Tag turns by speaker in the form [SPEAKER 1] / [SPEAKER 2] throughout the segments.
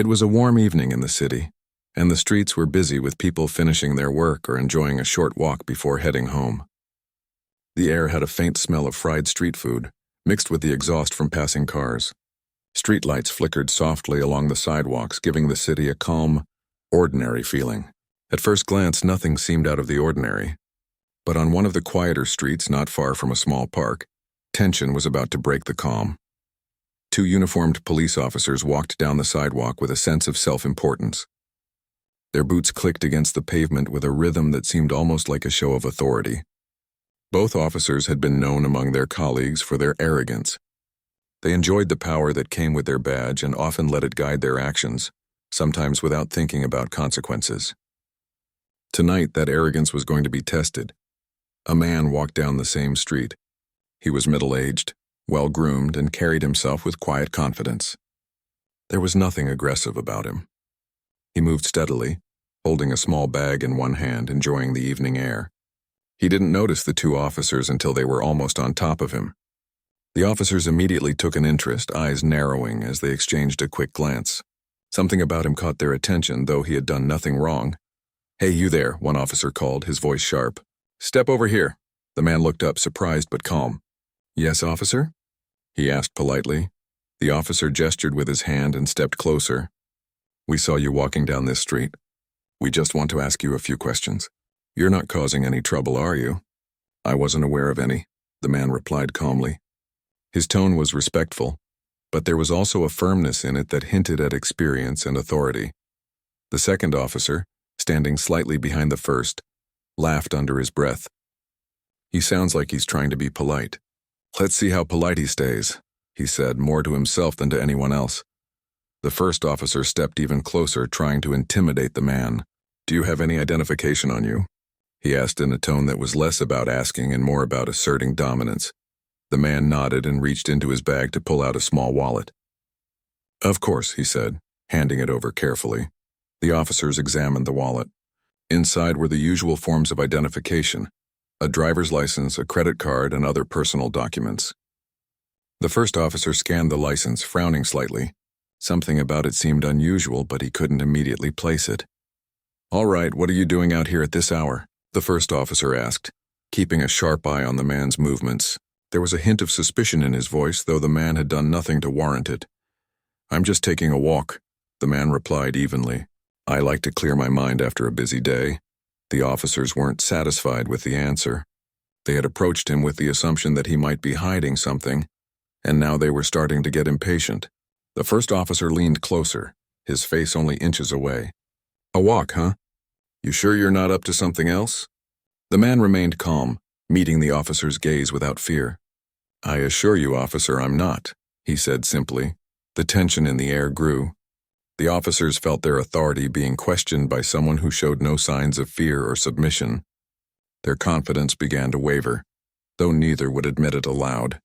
[SPEAKER 1] It was a warm evening in the city, and the streets were busy with people finishing their work or enjoying a short walk before heading home. The air had a faint smell of fried street food, mixed with the exhaust from passing cars. Streetlights flickered softly along the sidewalks, giving the city a calm, ordinary feeling. At first glance, nothing seemed out of the ordinary. But on one of the quieter streets not far from a small park, tension was about to break the calm. Two uniformed police officers walked down the sidewalk with a sense of self-importance. Their boots clicked against the pavement with a rhythm that seemed almost like a show of authority. Both officers had been known among their colleagues for their arrogance. They enjoyed the power that came with their badge and often let it guide their actions, sometimes without thinking about consequences. Tonight, that arrogance was going to be tested. A man walked down the same street. He was middle-aged, well-groomed, and carried himself with quiet confidence. There was nothing aggressive about him. He moved steadily, holding a small bag in one hand, enjoying the evening air. He didn't notice the two officers until they were almost on top of him. The officers immediately took an interest, eyes narrowing as they exchanged a quick glance. Something about him caught their attention, though he had done nothing wrong. "Hey, you there," one officer called, his voice sharp. "Step over here." The man looked up, surprised but calm. "Yes, officer?" he asked politely. The officer gestured with his hand and stepped closer. "We saw you walking down this street. We just want to ask you a few questions. You're not causing any trouble, are you?" "I wasn't aware of any," the man replied calmly. His tone was respectful, but there was also a firmness in it that hinted at experience and authority. The second officer, standing slightly behind the first, laughed under his breath. "He sounds like he's trying to be polite. Let's see how polite he stays," he said, more to himself than to anyone else. The first officer stepped even closer, trying to intimidate the man. "Do you have any identification on you?" he asked in a tone that was less about asking and more about asserting dominance. The man nodded and reached into his bag to pull out a small wallet. "Of course," he said, handing it over carefully. The officers examined the wallet. Inside were the usual forms of identification: a driver's license, a credit card, and other personal documents. The first officer scanned the license, frowning slightly. Something about it seemed unusual, but he couldn't immediately place it. "All right, what are you doing out here at this hour?" the first officer asked, keeping a sharp eye on the man's movements. There was a hint of suspicion in his voice, though the man had done nothing to warrant it. "I'm just taking a walk," the man replied evenly. "I like to clear my mind after a busy day." The officers weren't satisfied with the answer. They had approached him with the assumption that he might be hiding something, and now they were starting to get impatient. The first officer leaned closer, his face only inches away. "A walk, huh? You sure you're not up to something else?" The man remained calm, meeting the officer's gaze without fear. "I assure you, officer, I'm not," he said simply. The tension in the air grew. The officers felt their authority being questioned by someone who showed no signs of fear or submission. Their confidence began to waver, though neither would admit it aloud.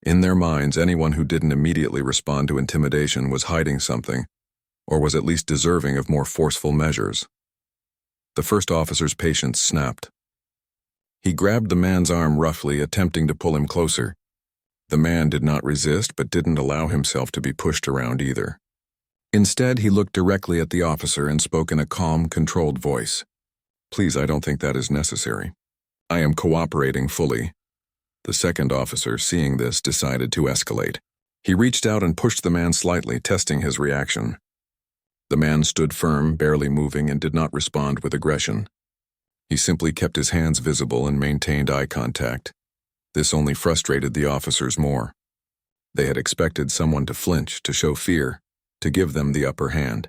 [SPEAKER 1] In their minds, anyone who didn't immediately respond to intimidation was hiding something, or was at least deserving of more forceful measures. The first officer's patience snapped. He grabbed the man's arm roughly, attempting to pull him closer. The man did not resist, but didn't allow himself to be pushed around either. Instead, he looked directly at the officer and spoke in a calm, controlled voice. "Please, I don't think that is necessary. I am cooperating fully." The second officer, seeing this, decided to escalate. He reached out and pushed the man slightly, testing his reaction. The man stood firm, barely moving, and did not respond with aggression. He simply kept his hands visible and maintained eye contact. This only frustrated the officers more. They had expected someone to flinch, to show fear, to give them the upper hand.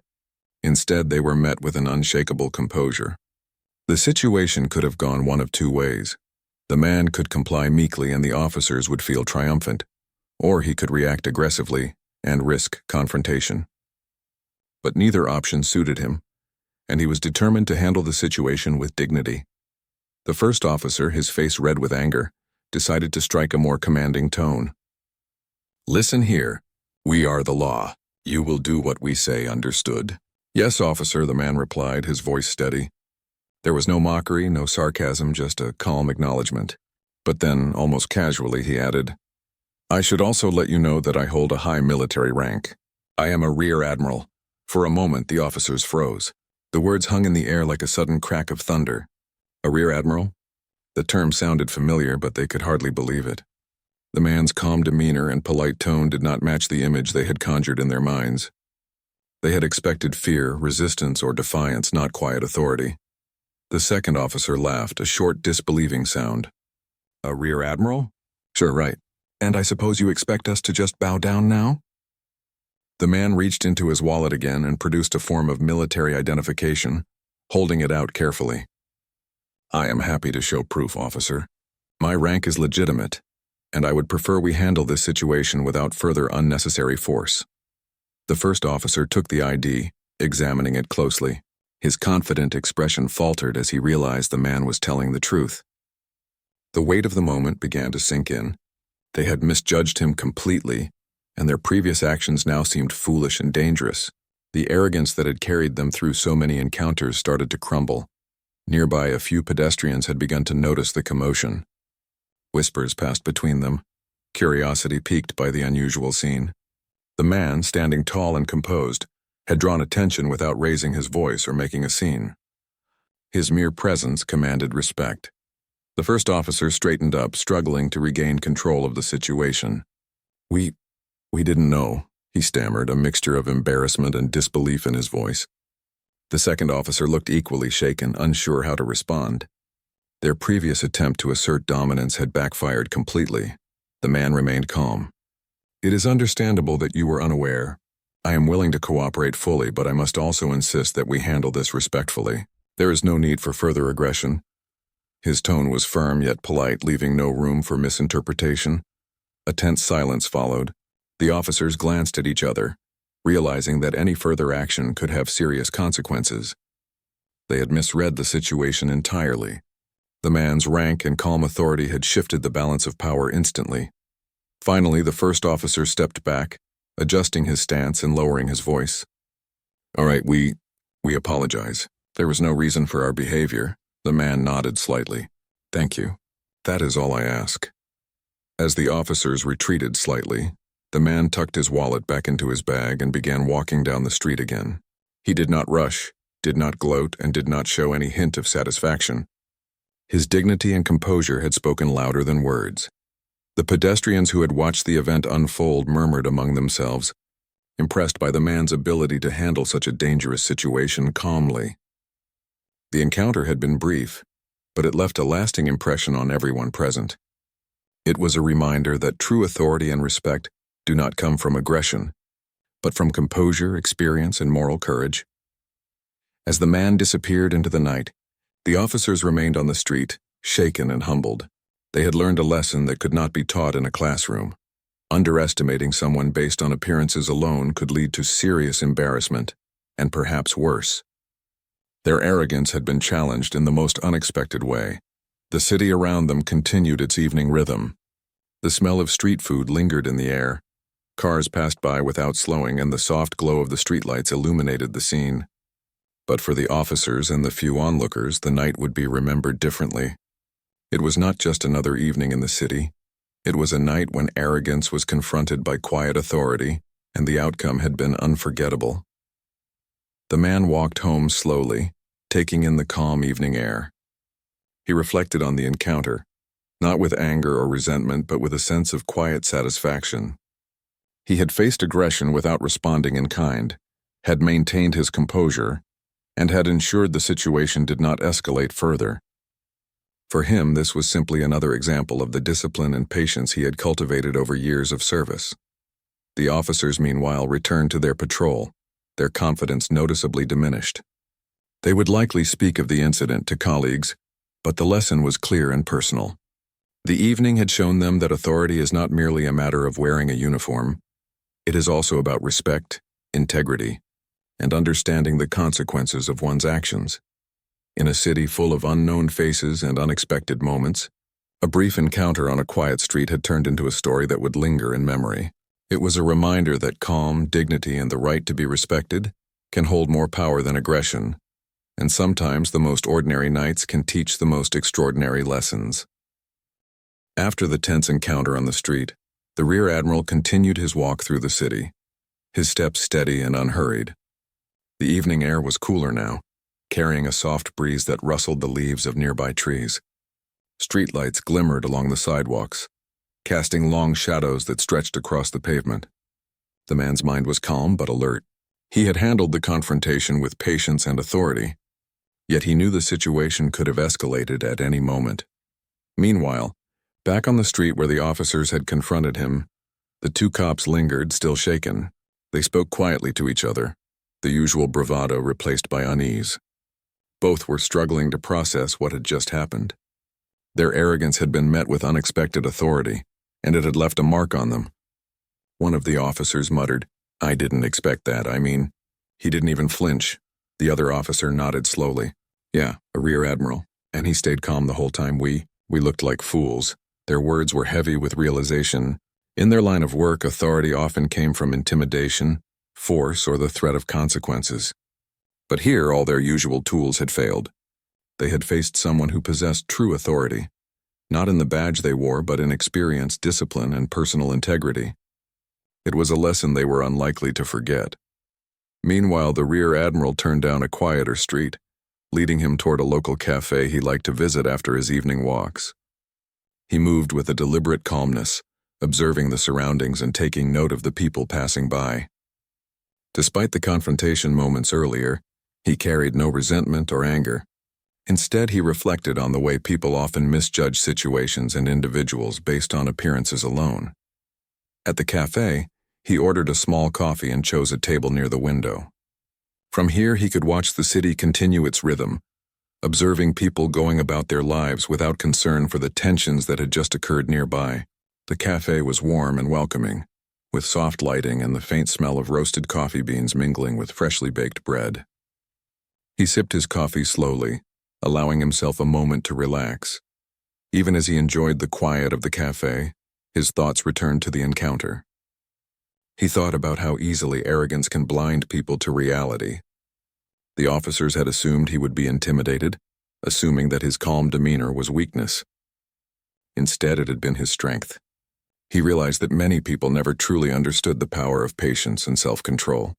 [SPEAKER 1] Instead, they were met with an unshakable composure. The situation could have gone one of two ways. The man could comply meekly and the officers would feel triumphant, or he could react aggressively and risk confrontation. But neither option suited him, and he was determined to handle the situation with dignity. The first officer, his face red with anger, decided to strike a more commanding tone. "Listen here. We are the law. You will do what we say, understood?" "Yes, officer," the man replied, his voice steady. There was no mockery, no sarcasm, just a calm acknowledgement. But then, almost casually, he added, "I should also let you know that I hold a high military rank. I am a Rear Admiral, For a moment, the officers froze. The words hung in the air like a sudden crack of thunder. A Rear Admiral? The term sounded familiar, but they could hardly believe it. The man's calm demeanor and polite tone did not match the image they had conjured in their minds. They had expected fear, resistance, or defiance, not quiet authority. The second officer laughed, a short, disbelieving sound. A Rear Admiral? Sure, right. And I suppose you expect us to just bow down now? The man reached into his wallet again and produced a form of military identification, holding it out carefully. I am happy to show proof, officer. My rank is legitimate, and I would prefer we handle this situation without further unnecessary force. The first officer took the ID, examining it closely. His confident expression faltered as he realized the man was telling the truth. The weight of the moment began to sink in. They had misjudged him completely, and their previous actions now seemed foolish and dangerous. The arrogance that had carried them through so many encounters started to crumble. Nearby, a few pedestrians had begun to notice the commotion. Whispers passed between them, curiosity piqued by the unusual scene. The man, standing tall and composed, had drawn attention without raising his voice or making a scene. His mere presence commanded respect. The first officer straightened up, struggling to regain control of the situation. We didn't know," he stammered, a mixture of embarrassment and disbelief in his voice. The second officer looked equally shaken, unsure how to respond. Their previous attempt to assert dominance had backfired completely. The man remained calm. It is understandable that you were unaware. I am willing to cooperate fully, but I must also insist that we handle this respectfully. There is no need for further aggression. His tone was firm yet polite, leaving no room for misinterpretation. A tense silence followed. The officers glanced at each other, realizing that any further action could have serious consequences. They had misread the situation entirely. The man's rank and calm authority had shifted the balance of power instantly. Finally, the first officer stepped back, adjusting his stance and lowering his voice. All right, we apologize. There was no reason for our behavior. The man nodded slightly. Thank you. That is all I ask. As the officers retreated slightly, the man tucked his wallet back into his bag and began walking down the street again. He did not rush, did not gloat, and did not show any hint of satisfaction. His dignity and composure had spoken louder than words. The pedestrians who had watched the event unfold murmured among themselves, impressed by the man's ability to handle such a dangerous situation calmly. The encounter had been brief, but it left a lasting impression on everyone present. It was a reminder that true authority and respect do not come from aggression, but from composure, experience, and moral courage. As the man disappeared into the night, the officers remained on the street, shaken and humbled. They had learned a lesson that could not be taught in a classroom. Underestimating someone based on appearances alone could lead to serious embarrassment, and perhaps worse. Their arrogance had been challenged in the most unexpected way. The city around them continued its evening rhythm. The smell of street food lingered in the air. Cars passed by without slowing, and the soft glow of the streetlights illuminated the scene. But for the officers and the few onlookers, the night would be remembered differently. It was not just another evening in the city. It was a night when arrogance was confronted by quiet authority, and the outcome had been unforgettable. The man walked home slowly, taking in the calm evening air. He reflected on the encounter, not with anger or resentment, but with a sense of quiet satisfaction. He had faced aggression without responding in kind, had maintained his composure, and had ensured the situation did not escalate further. For him, this was simply another example of the discipline and patience he had cultivated over years of service. The officers, meanwhile, returned to their patrol, their confidence noticeably diminished. They would likely speak of the incident to colleagues, but the lesson was clear and personal. The evening had shown them that authority is not merely a matter of wearing a uniform. It is also about respect, integrity, and understanding the consequences of one's actions. In a city full of unknown faces and unexpected moments, a brief encounter on a quiet street had turned into a story that would linger in memory. It was a reminder that calm, dignity, and the right to be respected can hold more power than aggression, and sometimes the most ordinary nights can teach the most extraordinary lessons. After the tense encounter on the street, the Rear Admiral continued his walk through the city, his steps steady and unhurried. The evening air was cooler now, carrying a soft breeze that rustled the leaves of nearby trees. Streetlights glimmered along the sidewalks, casting long shadows that stretched across the pavement. The man's mind was calm but alert. He had handled the confrontation with patience and authority, yet he knew the situation could have escalated at any moment. Meanwhile, back on the street where the officers had confronted him, the two cops lingered, still shaken. They spoke quietly to each other, the usual bravado replaced by unease. Both were struggling to process what had just happened. Their arrogance had been met with unexpected authority, and it had left a mark on them. One of the officers muttered, "I didn't expect that. He didn't even flinch." The other officer nodded slowly. "Yeah, a Rear Admiral." And he stayed calm the whole time. We looked like fools." Their words were heavy with realization. In their line of work, authority often came from intimidation, force, or the threat of consequences. But here, all their usual tools had failed. They had faced someone who possessed true authority, not in the badge they wore, but in experience, discipline, and personal integrity. It was a lesson they were unlikely to forget. Meanwhile, the Rear Admiral turned down a quieter street, leading him toward a local cafe he liked to visit after his evening walks. He moved with a deliberate calmness, observing the surroundings and taking note of the people passing by. Despite the confrontation moments earlier, he carried no resentment or anger. Instead, he reflected on the way people often misjudge situations and individuals based on appearances alone. At the cafe, he ordered a small coffee and chose a table near the window. From here, he could watch the city continue its rhythm, observing people going about their lives without concern for the tensions that had just occurred nearby. The cafe was warm and welcoming, with soft lighting and the faint smell of roasted coffee beans mingling with freshly baked bread. He sipped his coffee slowly, allowing himself a moment to relax. Even as he enjoyed the quiet of the cafe, his thoughts returned to the encounter. He thought about how easily arrogance can blind people to reality. The officers had assumed he would be intimidated, assuming that his calm demeanor was weakness. Instead, it had been his strength. He realized that many people never truly understood the power of patience and self-control.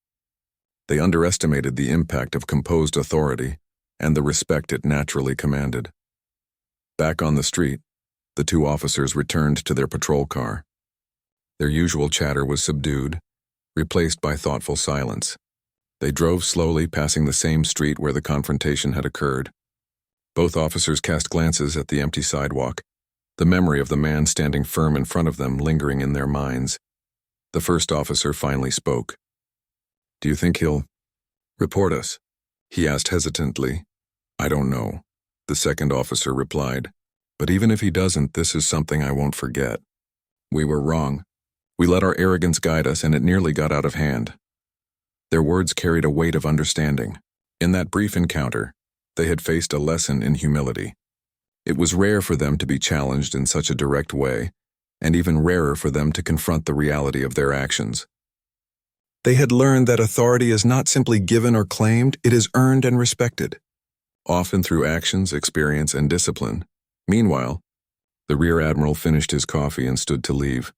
[SPEAKER 1] They underestimated the impact of composed authority and the respect it naturally commanded. Back on the street, the two officers returned to their patrol car. Their usual chatter was subdued, replaced by thoughtful silence. They drove slowly, passing the same street where the confrontation had occurred. Both officers cast glances at the empty sidewalk, the memory of the man standing firm in front of them lingering in their minds. The first officer finally spoke. "Do you think he'll report us?" he asked hesitantly. "I don't know," the second officer replied. "But even if he doesn't, this is something I won't forget. We were wrong. We let our arrogance guide us, and it nearly got out of hand." Their words carried a weight of understanding. In that brief encounter, they had faced a lesson in humility. It was rare for them to be challenged in such a direct way, and even rarer for them to confront the reality of their actions. They had learned that authority is not simply given or claimed, it is earned and respected, often through actions, experience, and discipline. Meanwhile, the Rear Admiral finished his coffee and stood to leave.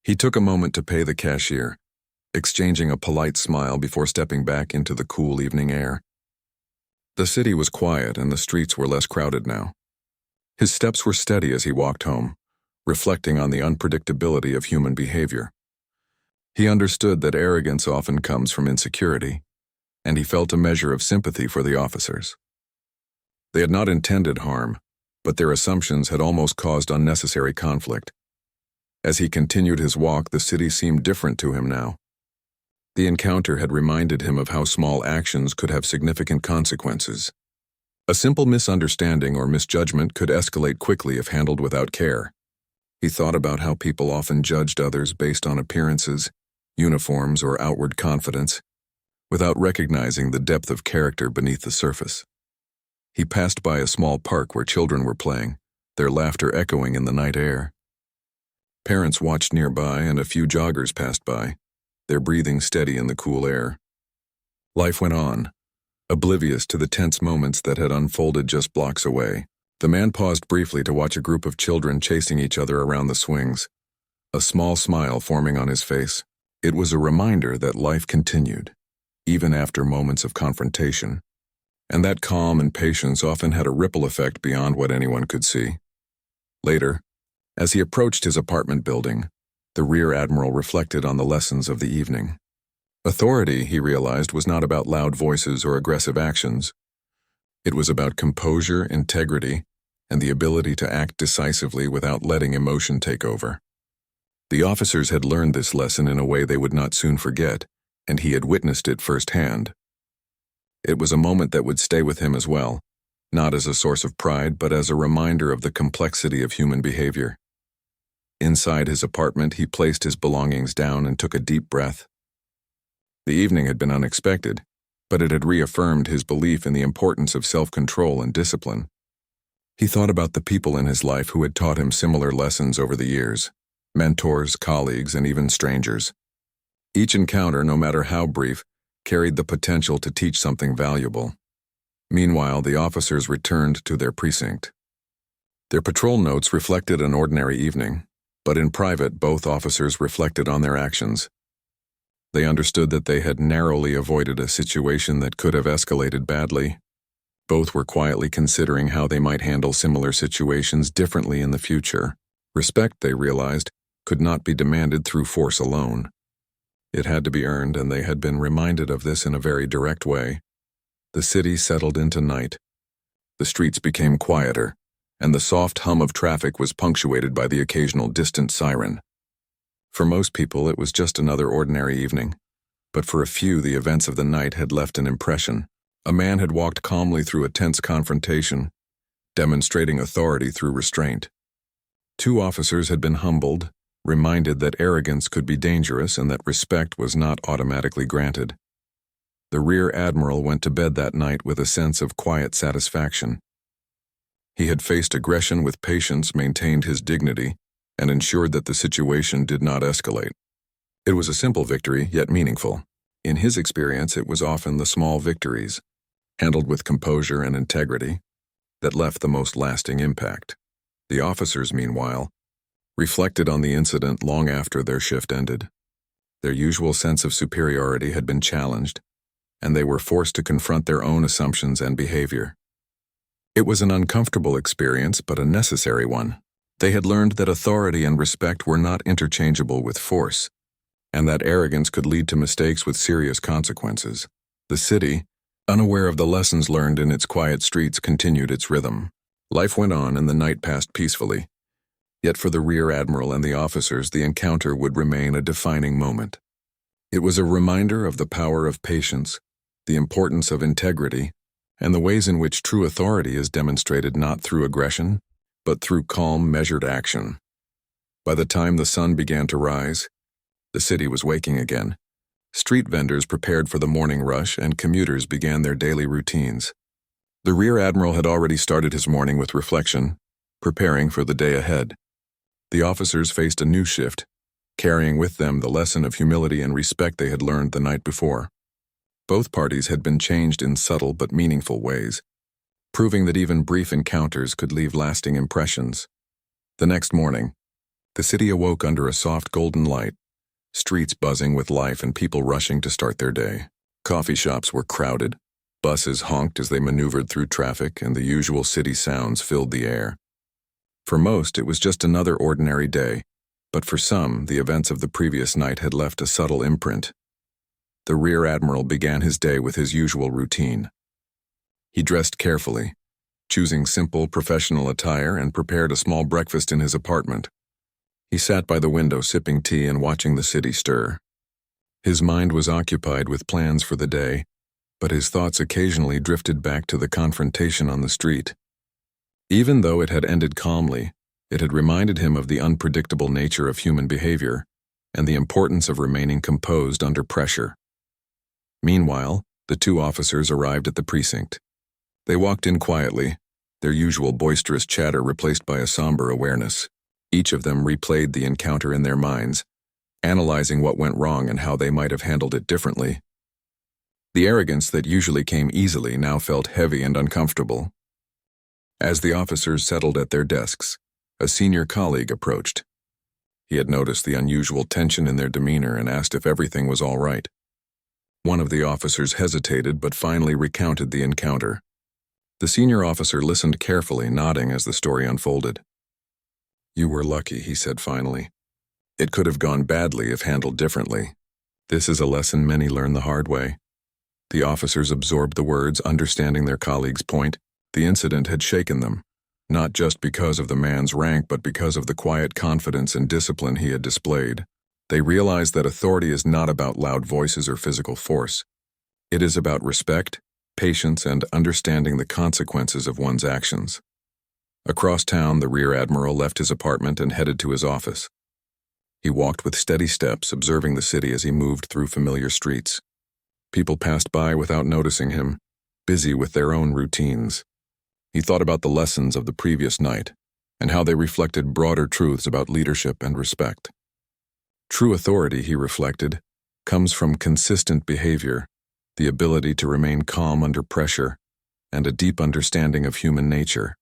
[SPEAKER 1] He took a moment to pay the cashier, exchanging a polite smile before stepping back into the cool evening air. The city was quiet and the streets were less crowded now. His steps were steady as he walked home, reflecting on the unpredictability of human behavior. He understood that arrogance often comes from insecurity, and he felt a measure of sympathy for the officers. They had not intended harm, but their assumptions had almost caused unnecessary conflict. As he continued his walk, the city seemed different to him now. The encounter had reminded him of how small actions could have significant consequences. A simple misunderstanding or misjudgment could escalate quickly if handled without care. He thought about how people often judged others based on appearances, uniforms, or outward confidence, without recognizing the depth of character beneath the surface. He passed by a small park where children were playing, their laughter echoing in the night air. Parents watched nearby and a few joggers passed by, their breathing steady in the cool air. Life went on, oblivious to the tense moments that had unfolded just blocks away. The man paused briefly to watch a group of children chasing each other around the swings, a small smile forming on his face. It was a reminder that life continued, even after moments of confrontation, and that calm and patience often had a ripple effect beyond what anyone could see. Later, as he approached his apartment building, the Rear Admiral reflected on the lessons of the evening. Authority, he realized, was not about loud voices or aggressive actions. It was about composure, integrity, and the ability to act decisively without letting emotion take over. The officers had learned this lesson in a way they would not soon forget, and he had witnessed it firsthand. It was a moment that would stay with him as well, not as a source of pride, but as a reminder of the complexity of human behavior. Inside his apartment, he placed his belongings down and took a deep breath. The evening had been unexpected, but it had reaffirmed his belief in the importance of self-control and discipline. He thought about the people in his life who had taught him similar lessons over the years, mentors, colleagues, and even strangers. Each encounter, no matter how brief, carried the potential to teach something valuable. Meanwhile, the officers returned to their precinct. Their patrol notes reflected an ordinary evening, but in private, both officers reflected on their actions. They understood that they had narrowly avoided a situation that could have escalated badly. Both were quietly considering how they might handle similar situations differently in the future. Respect, they realized, could not be demanded through force alone. It had to be earned, and they had been reminded of this in a very direct way. The city settled into night. The streets became quieter, and the soft hum of traffic was punctuated by the occasional distant siren. For most people, it was just another ordinary evening, but for a few, the events of the night had left an impression. A man had walked calmly through a tense confrontation, demonstrating authority through restraint. Two officers had been humbled, reminded that arrogance could be dangerous and that respect was not automatically granted. The Rear Admiral went to bed that night with a sense of quiet satisfaction. He had faced aggression with patience, maintained his dignity, and ensured that the situation did not escalate. It was a simple victory, yet meaningful. In his experience, it was often the small victories, handled with composure and integrity, that left the most lasting impact. The officers, meanwhile, reflected on the incident long after their shift ended. Their usual sense of superiority had been challenged, and they were forced to confront their own assumptions and behavior. It was an uncomfortable experience, but a necessary one. They had learned that authority and respect were not interchangeable with force, and that arrogance could lead to mistakes with serious consequences. The city, unaware of the lessons learned in its quiet streets, continued its rhythm. Life went on and the night passed peacefully. Yet for the Rear Admiral and the officers, the encounter would remain a defining moment. It was a reminder of the power of patience, the importance of integrity, and the ways in which true authority is demonstrated not through aggression, but through calm, measured action. By the time the sun began to rise, the city was waking again. Street vendors prepared for the morning rush, and commuters began their daily routines. The Rear Admiral had already started his morning with reflection, preparing for the day ahead. The officers faced a new shift, carrying with them the lesson of humility and respect they had learned the night before. Both parties had been changed in subtle but meaningful ways, proving that even brief encounters could leave lasting impressions. The next morning, the city awoke under a soft golden light, streets buzzing with life and people rushing to start their day. Coffee shops were crowded, buses honked as they maneuvered through traffic, and the usual city sounds filled the air. For most, it was just another ordinary day, but for some, the events of the previous night had left a subtle imprint. The Rear Admiral began his day with his usual routine. He dressed carefully, choosing simple, professional attire, and prepared a small breakfast in his apartment. He sat by the window sipping tea and watching the city stir. His mind was occupied with plans for the day, but his thoughts occasionally drifted back to the confrontation on the street. Even though it had ended calmly, it had reminded him of the unpredictable nature of human behavior and the importance of remaining composed under pressure. Meanwhile, the two officers arrived at the precinct. They walked in quietly, their usual boisterous chatter replaced by a somber awareness. Each of them replayed the encounter in their minds, analyzing what went wrong and how they might have handled it differently. The arrogance that usually came easily now felt heavy and uncomfortable. As the officers settled at their desks, a senior colleague approached. He had noticed the unusual tension in their demeanor and asked if everything was all right. One of the officers hesitated but finally recounted the encounter. The senior officer listened carefully, nodding as the story unfolded. "You were lucky," he said finally. "It could have gone badly if handled differently. This is a lesson many learn the hard way." The officers absorbed the words, understanding their colleague's point. The incident had shaken them, not just because of the man's rank but because of the quiet confidence and discipline he had displayed. They realized that authority is not about loud voices or physical force. It is about respect, patience, and understanding the consequences of one's actions. Across town, the Rear Admiral left his apartment and headed to his office. He walked with steady steps, observing the city as he moved through familiar streets. People passed by without noticing him, busy with their own routines. He thought about the lessons of the previous night and how they reflected broader truths about leadership and respect. True authority, he reflected, comes from consistent behavior, the ability to remain calm under pressure, and a deep understanding of human nature.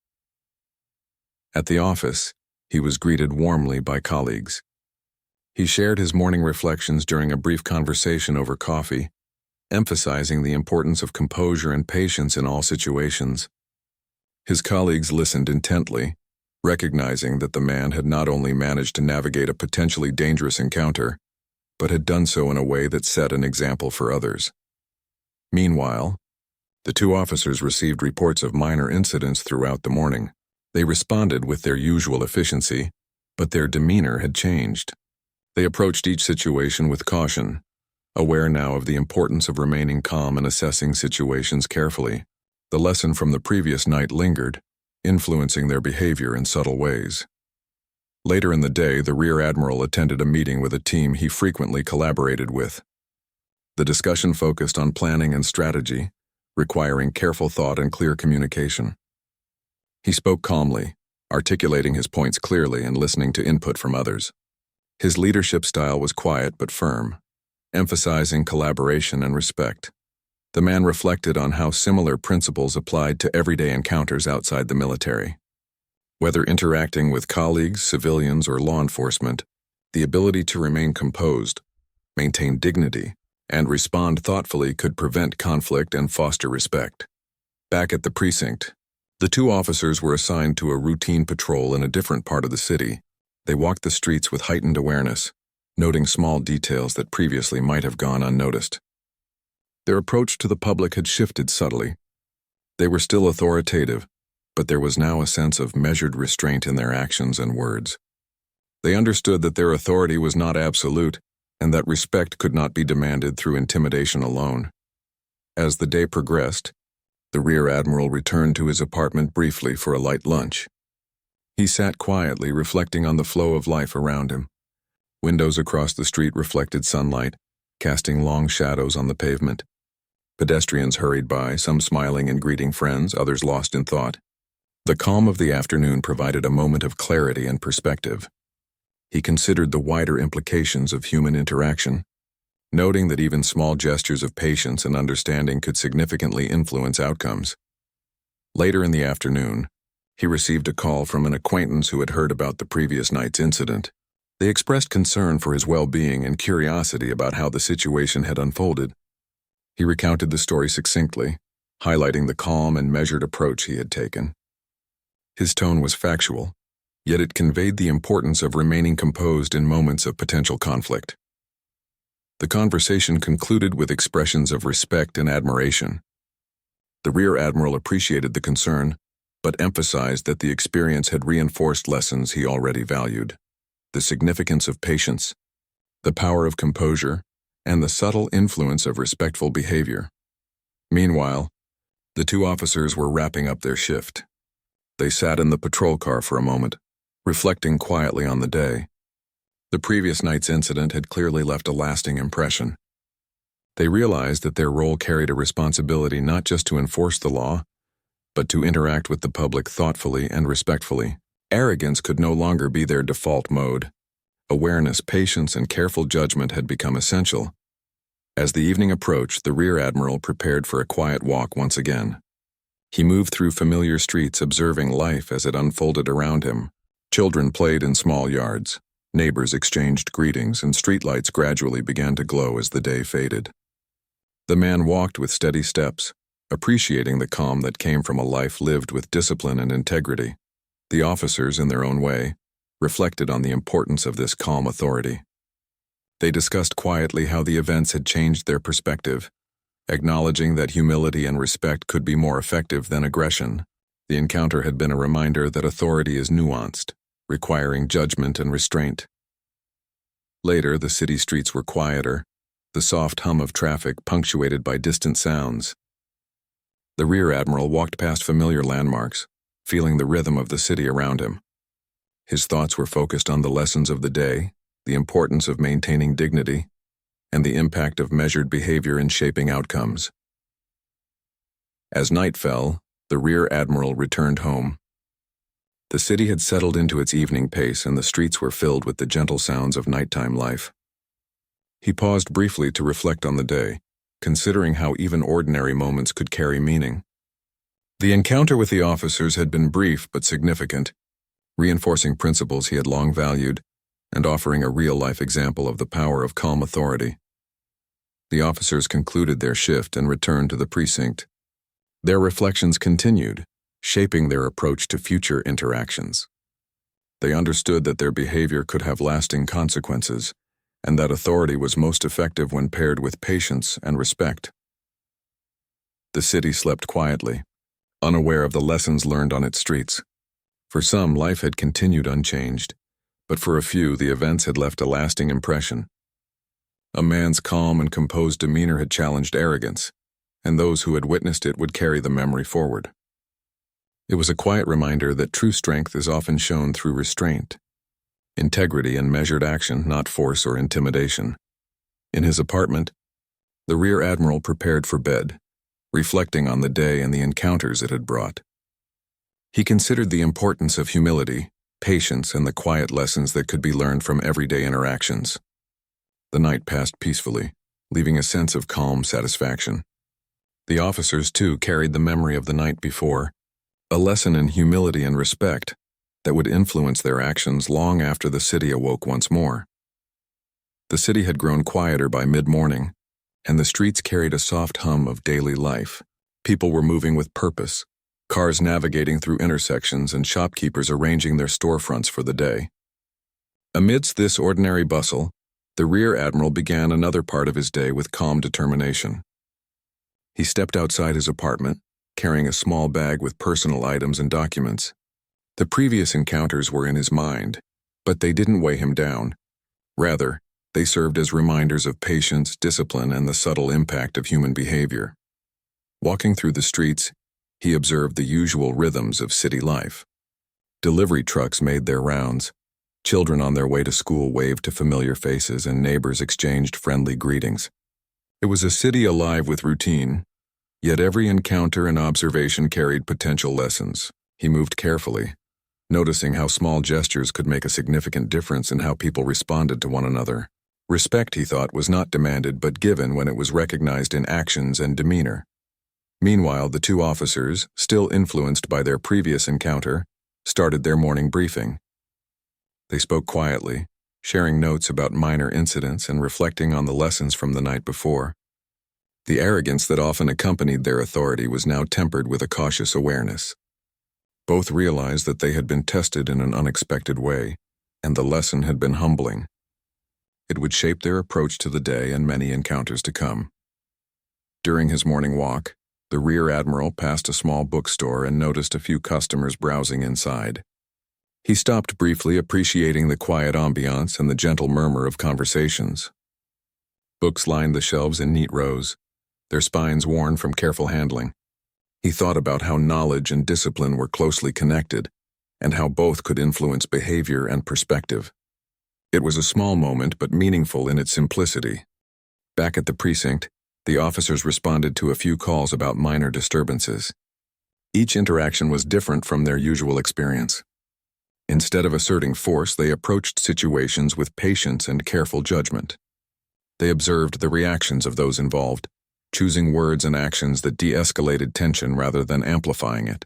[SPEAKER 1] At the office, he was greeted warmly by colleagues. He shared his morning reflections during a brief conversation over coffee, emphasizing the importance of composure and patience in all situations. His colleagues listened intently, recognizing that the man had not only managed to navigate a potentially dangerous encounter, but had done so in a way that set an example for others. Meanwhile, the two officers received reports of minor incidents throughout the morning. They responded with their usual efficiency, but their demeanor had changed. They approached each situation with caution, aware now of the importance of remaining calm and assessing situations carefully. The lesson from the previous night lingered, influencing their behavior in subtle ways. Later in the day, the Rear Admiral attended a meeting with a team he frequently collaborated with. The discussion focused on planning and strategy, requiring careful thought and clear communication. He spoke calmly, articulating his points clearly and listening to input from others. His leadership style was quiet but firm, emphasizing collaboration and respect. The man reflected on how similar principles applied to everyday encounters outside the military. Whether interacting with colleagues, civilians, or law enforcement, the ability to remain composed, maintain dignity, and respond thoughtfully could prevent conflict and foster respect. Back at the precinct, the two officers were assigned to a routine patrol in a different part of the city. They walked the streets with heightened awareness, noting small details that previously might have gone unnoticed. Their approach to the public had shifted subtly. They were still authoritative, but there was now a sense of measured restraint in their actions and words. They understood that their authority was not absolute, and that respect could not be demanded through intimidation alone. As the day progressed, the Rear Admiral returned to his apartment briefly for a light lunch. He sat quietly, reflecting on the flow of life around him. Windows across the street reflected sunlight, casting long shadows on the pavement. Pedestrians hurried by, some smiling and greeting friends, others lost in thought. The calm of the afternoon provided a moment of clarity and perspective. He considered the wider implications of human interaction, noting that even small gestures of patience and understanding could significantly influence outcomes. Later in the afternoon, he received a call from an acquaintance who had heard about the previous night's incident. They expressed concern for his well-being and curiosity about how the situation had unfolded. He recounted the story succinctly, highlighting the calm and measured approach he had taken. His tone was factual, yet it conveyed the importance of remaining composed in moments of potential conflict. The conversation concluded with expressions of respect and admiration. The Rear Admiral appreciated the concern, but emphasized that the experience had reinforced lessons he already valued: the significance of patience, the power of composure, and the subtle influence of respectful behavior. Meanwhile, the two officers were wrapping up their shift. They sat in the patrol car for a moment, reflecting quietly on the day. The previous night's incident had clearly left a lasting impression. They realized that their role carried a responsibility not just to enforce the law, but to interact with the public thoughtfully and respectfully. Arrogance could no longer be their default mode. Awareness, patience, and careful judgment had become essential. As the evening approached, the Rear Admiral prepared for a quiet walk once again. He moved through familiar streets, observing life as it unfolded around him. Children played in small yards. Neighbors exchanged greetings, and streetlights gradually began to glow as the day faded. The man walked with steady steps, appreciating the calm that came from a life lived with discipline and integrity. The officers, in their own way, reflected on the importance of this calm authority. They discussed quietly how the events had changed their perspective, acknowledging that humility and respect could be more effective than aggression. The encounter had been a reminder that authority is nuanced, requiring judgment and restraint. Later, the city streets were quieter, the soft hum of traffic punctuated by distant sounds. The Rear Admiral walked past familiar landmarks, feeling the rhythm of the city around him. His thoughts were focused on the lessons of the day, the importance of maintaining dignity, and the impact of measured behavior in shaping outcomes. As night fell, the Rear Admiral returned home. The city had settled into its evening pace, and the streets were filled with the gentle sounds of nighttime life. He paused briefly to reflect on the day, considering how even ordinary moments could carry meaning. The encounter with the officers had been brief but significant, reinforcing principles he had long valued and offering a real-life example of the power of calm authority. The officers concluded their shift and returned to the precinct. Their reflections continued, shaping their approach to future interactions. They understood that their behavior could have lasting consequences, and that authority was most effective when paired with patience and respect. The city slept quietly, unaware of the lessons learned on its streets. For some, life had continued unchanged, but for a few, the events had left a lasting impression. A man's calm and composed demeanor had challenged arrogance, and those who had witnessed it would carry the memory forward. It was a quiet reminder that true strength is often shown through restraint, integrity, and measured action, not force or intimidation. In his apartment, the Rear Admiral prepared for bed, reflecting on the day and the encounters it had brought. He considered the importance of humility, patience, and the quiet lessons that could be learned from everyday interactions. The night passed peacefully, leaving a sense of calm satisfaction. The officers, too, carried the memory of the night before, a lesson in humility and respect that would influence their actions long after the city awoke once more. The city had grown quieter by mid-morning, and the streets carried a soft hum of daily life. People were moving with purpose, cars navigating through intersections and shopkeepers arranging their storefronts for the day. Amidst this ordinary bustle, the Rear Admiral began another part of his day with calm determination. He stepped outside his apartment, carrying a small bag with personal items and documents. The previous encounters were in his mind, but they didn't weigh him down. Rather, they served as reminders of patience, discipline, and the subtle impact of human behavior. Walking through the streets, he observed the usual rhythms of city life. Delivery trucks made their rounds. Children on their way to school waved to familiar faces, and neighbors exchanged friendly greetings. It was a city alive with routine, yet every encounter and observation carried potential lessons. He moved carefully, noticing how small gestures could make a significant difference in how people responded to one another. Respect, he thought, was not demanded but given when it was recognized in actions and demeanor. Meanwhile, the two officers, still influenced by their previous encounter, started their morning briefing. They spoke quietly, sharing notes about minor incidents and reflecting on the lessons from the night before. The arrogance that often accompanied their authority was now tempered with a cautious awareness. Both realized that they had been tested in an unexpected way, and the lesson had been humbling. It would shape their approach to the day and many encounters to come. During his morning walk, the Rear Admiral passed a small bookstore and noticed a few customers browsing inside. He stopped briefly, appreciating the quiet ambiance and the gentle murmur of conversations. Books lined the shelves in neat rows, their spines worn from careful handling. He thought about how knowledge and discipline were closely connected, and how both could influence behavior and perspective. It was a small moment, but meaningful in its simplicity. Back at the precinct, the officers responded to a few calls about minor disturbances. Each interaction was different from their usual experience. Instead of asserting force, they approached situations with patience and careful judgment. They observed the reactions of those involved, choosing words and actions that de-escalated tension rather than amplifying it.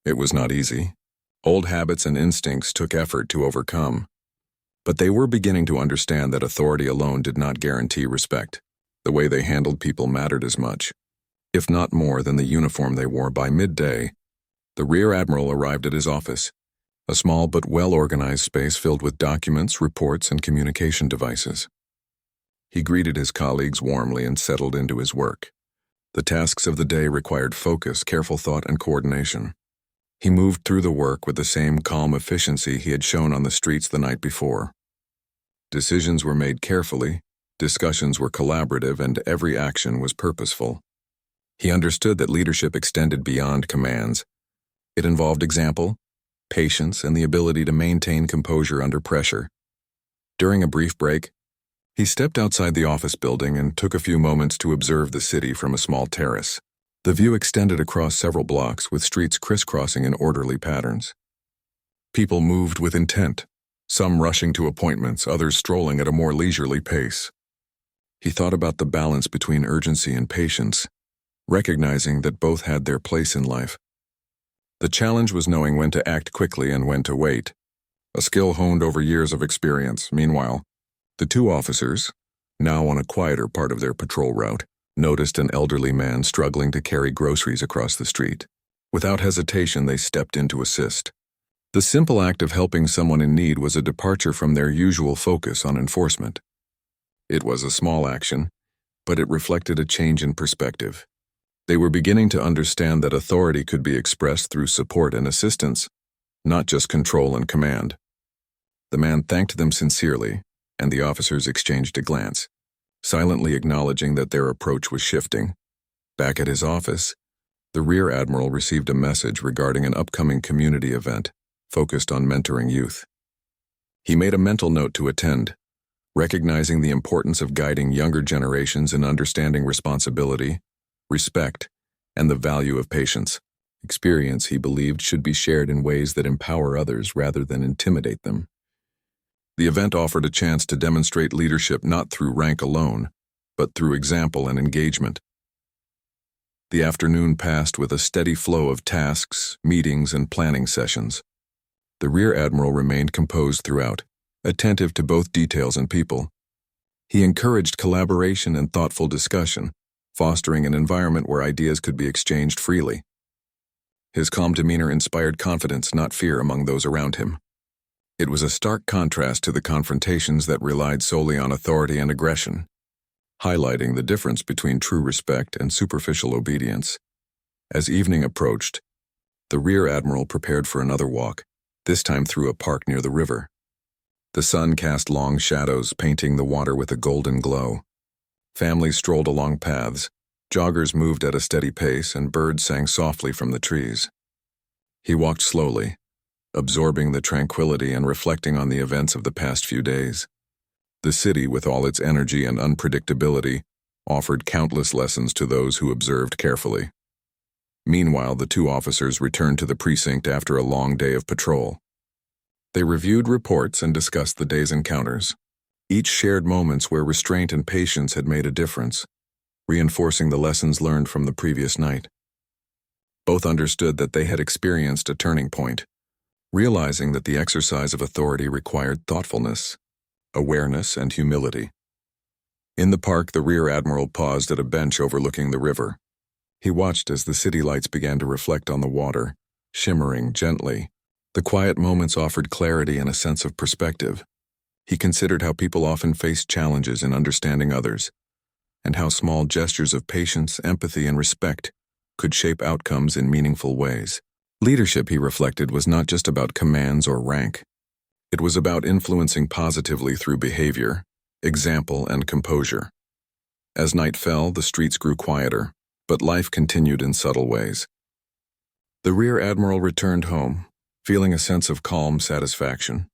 [SPEAKER 1] It was not easy. Old habits and instincts took effort to overcome. But they were beginning to understand that authority alone did not guarantee respect. The way they handled people mattered as much, if not more, than the uniform they wore. By midday, the Rear Admiral arrived at his office, a small but well-organized space filled with documents, reports, and communication devices. He greeted his colleagues warmly and settled into his work. The tasks of the day required focus, careful thought, and coordination. He moved through the work with the same calm efficiency he had shown on the streets the night before. Decisions were made carefully, discussions were collaborative, and every action was purposeful. He understood that leadership extended beyond commands. It involved example, patience, and the ability to maintain composure under pressure. During a brief break, he stepped outside the office building and took a few moments to observe the city from a small terrace. The view extended across several blocks, with streets crisscrossing in orderly patterns. People moved with intent, some rushing to appointments, others strolling at a more leisurely pace. He thought about the balance between urgency and patience, recognizing that both had their place in life. The challenge was knowing when to act quickly and when to wait, a skill honed over years of experience. Meanwhile, the two officers, now on a quieter part of their patrol route, noticed an elderly man struggling to carry groceries across the street. Without hesitation, they stepped in to assist. The simple act of helping someone in need was a departure from their usual focus on enforcement. It was a small action, but it reflected a change in perspective. They were beginning to understand that authority could be expressed through support and assistance, not just control and command. The man thanked them sincerely, and the officers exchanged a glance, silently acknowledging that their approach was shifting. Back at his office, the Rear Admiral received a message regarding an upcoming community event focused on mentoring youth. He made a mental note to attend, recognizing the importance of guiding younger generations in understanding responsibility, respect, and the value of patience. Experience, he believed, should be shared in ways that empower others rather than intimidate them. The event offered a chance to demonstrate leadership not through rank alone, but through example and engagement. The afternoon passed with a steady flow of tasks, meetings, and planning sessions. The Rear Admiral remained composed throughout, attentive to both details and people. He encouraged collaboration and thoughtful discussion, fostering an environment where ideas could be exchanged freely. His calm demeanor inspired confidence, not fear, among those around him. It was a stark contrast to the confrontations that relied solely on authority and aggression, highlighting the difference between true respect and superficial obedience. As evening approached, the Rear Admiral prepared for another walk, this time through a park near the river. The sun cast long shadows, painting the water with a golden glow. Families strolled along paths, joggers moved at a steady pace, and birds sang softly from the trees. He walked slowly, absorbing the tranquility and reflecting on the events of the past few days. The city, with all its energy and unpredictability, offered countless lessons to those who observed carefully. Meanwhile, the two officers returned to the precinct after a long day of patrol. They reviewed reports and discussed the day's encounters. Each shared moments where restraint and patience had made a difference, reinforcing the lessons learned from the previous night. Both understood that they had experienced a turning point, realizing that the exercise of authority required thoughtfulness, awareness, and humility. In the park, the Rear Admiral paused at a bench overlooking the river. He watched as the city lights began to reflect on the water, shimmering gently. The quiet moments offered clarity and a sense of perspective. He considered how people often face challenges in understanding others, and how small gestures of patience, empathy, and respect could shape outcomes in meaningful ways. Leadership, he reflected, was not just about commands or rank. It was about influencing positively through behavior, example, and composure. As night fell, the streets grew quieter, but life continued in subtle ways. The Rear Admiral returned home, feeling a sense of calm satisfaction.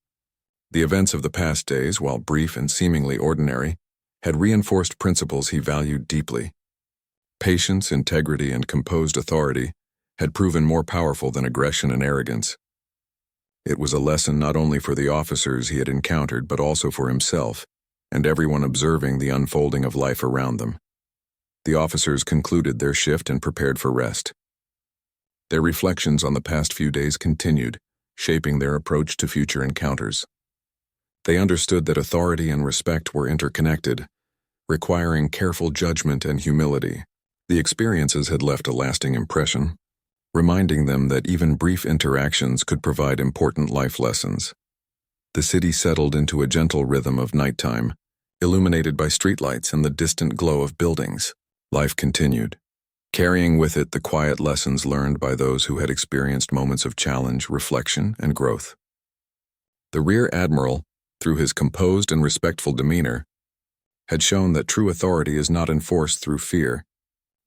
[SPEAKER 1] The events of the past days, while brief and seemingly ordinary, had reinforced principles he valued deeply. Patience, integrity, and composed authority had proven more powerful than aggression and arrogance. It was a lesson not only for the officers he had encountered, but also for himself and everyone observing the unfolding of life around them. The officers concluded their shift and prepared for rest. Their reflections on the past few days continued, shaping their approach to future encounters. They understood that authority and respect were interconnected, requiring careful judgment and humility. The experiences had left a lasting impression, reminding them that even brief interactions could provide important life lessons. The city settled into a gentle rhythm of nighttime, illuminated by streetlights and the distant glow of buildings. Life continued, carrying with it the quiet lessons learned by those who had experienced moments of challenge, reflection, and growth. The Rear Admiral, through his composed and respectful demeanor, had shown that true authority is not enforced through fear,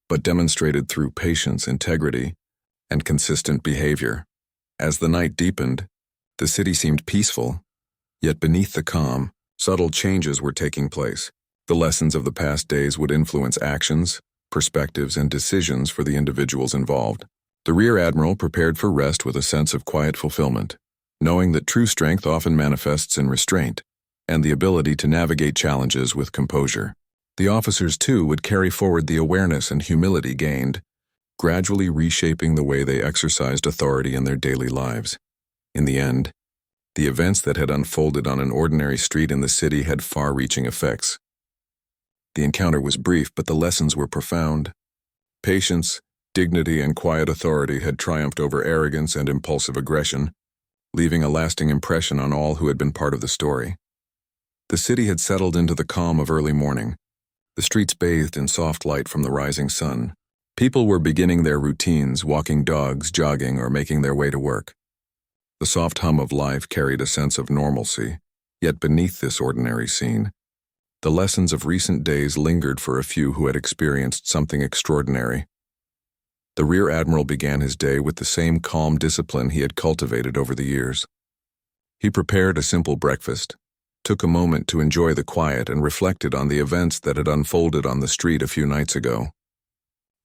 [SPEAKER 1] but demonstrated through patience, integrity, and consistent behavior. As the night deepened, the city seemed peaceful, yet beneath the calm, subtle changes were taking place. The lessons of the past days would influence actions, perspectives, and decisions for the individuals involved. The Rear Admiral prepared for rest with a sense of quiet fulfillment, knowing that true strength often manifests in restraint and the ability to navigate challenges with composure. The officers, too, would carry forward the awareness and humility gained, gradually reshaping the way they exercised authority in their daily lives. In the end, the events that had unfolded on an ordinary street in the city had far-reaching effects. The encounter was brief, but the lessons were profound. Patience, dignity, and quiet authority had triumphed over arrogance and impulsive aggression, leaving a lasting impression on all who had been part of the story. The city had settled into the calm of early morning, the streets bathed in soft light from the rising sun. People were beginning their routines, walking dogs, jogging, or making their way to work. The soft hum of life carried a sense of normalcy, yet beneath this ordinary scene, the lessons of recent days lingered for a few who had experienced something extraordinary. The Rear Admiral began his day with the same calm discipline he had cultivated over the years. He prepared a simple breakfast, took a moment to enjoy the quiet, and reflected on the events that had unfolded on the street a few nights ago.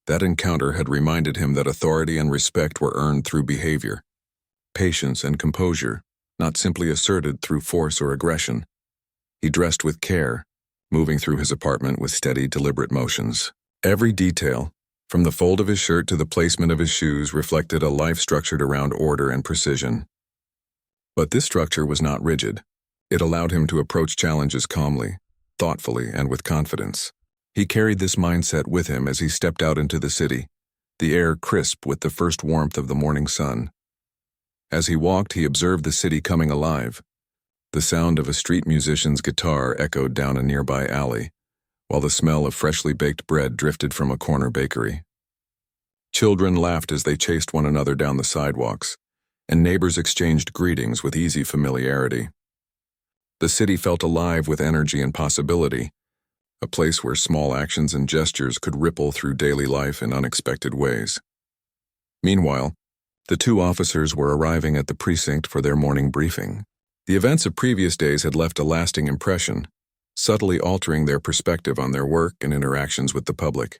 [SPEAKER 1] That encounter had reminded him that authority and respect were earned through behavior, patience, and composure, not simply asserted through force or aggression. He dressed with care, moving through his apartment with steady, deliberate motions. Every detail, from the fold of his shirt to the placement of his shoes, reflected a life structured around order and precision. But this structure was not rigid. It allowed him to approach challenges calmly, thoughtfully, and with confidence. He carried this mindset with him as he stepped out into the city, the air crisp with the first warmth of the morning sun. As he walked, he observed the city coming alive. The sound of a street musician's guitar echoed down a nearby alley, while the smell of freshly baked bread drifted from a corner bakery. Children laughed as they chased one another down the sidewalks, and neighbors exchanged greetings with easy familiarity. The city felt alive with energy and possibility, a place where small actions and gestures could ripple through daily life in unexpected ways. Meanwhile, the two officers were arriving at the precinct for their morning briefing. The events of previous days had left a lasting impression, subtly altering their perspective on their work and interactions with the public.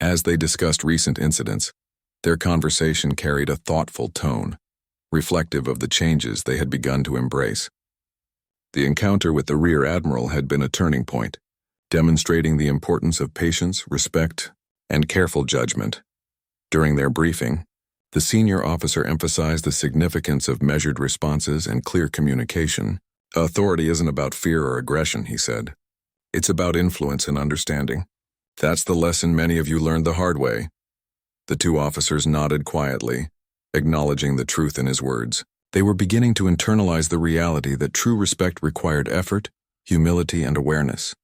[SPEAKER 1] As they discussed recent incidents, their conversation carried a thoughtful tone, reflective of the changes they had begun to embrace. The encounter with the Rear Admiral had been a turning point, demonstrating the importance of patience, respect, and careful judgment. During their briefing, the senior officer emphasized the significance of measured responses and clear communication. Authority isn't about fear or aggression, he said. It's about influence and understanding. That's the lesson many of you learned the hard way. The two officers nodded quietly, acknowledging the truth in his words. They were beginning to internalize the reality that true respect required effort, humility, and awareness.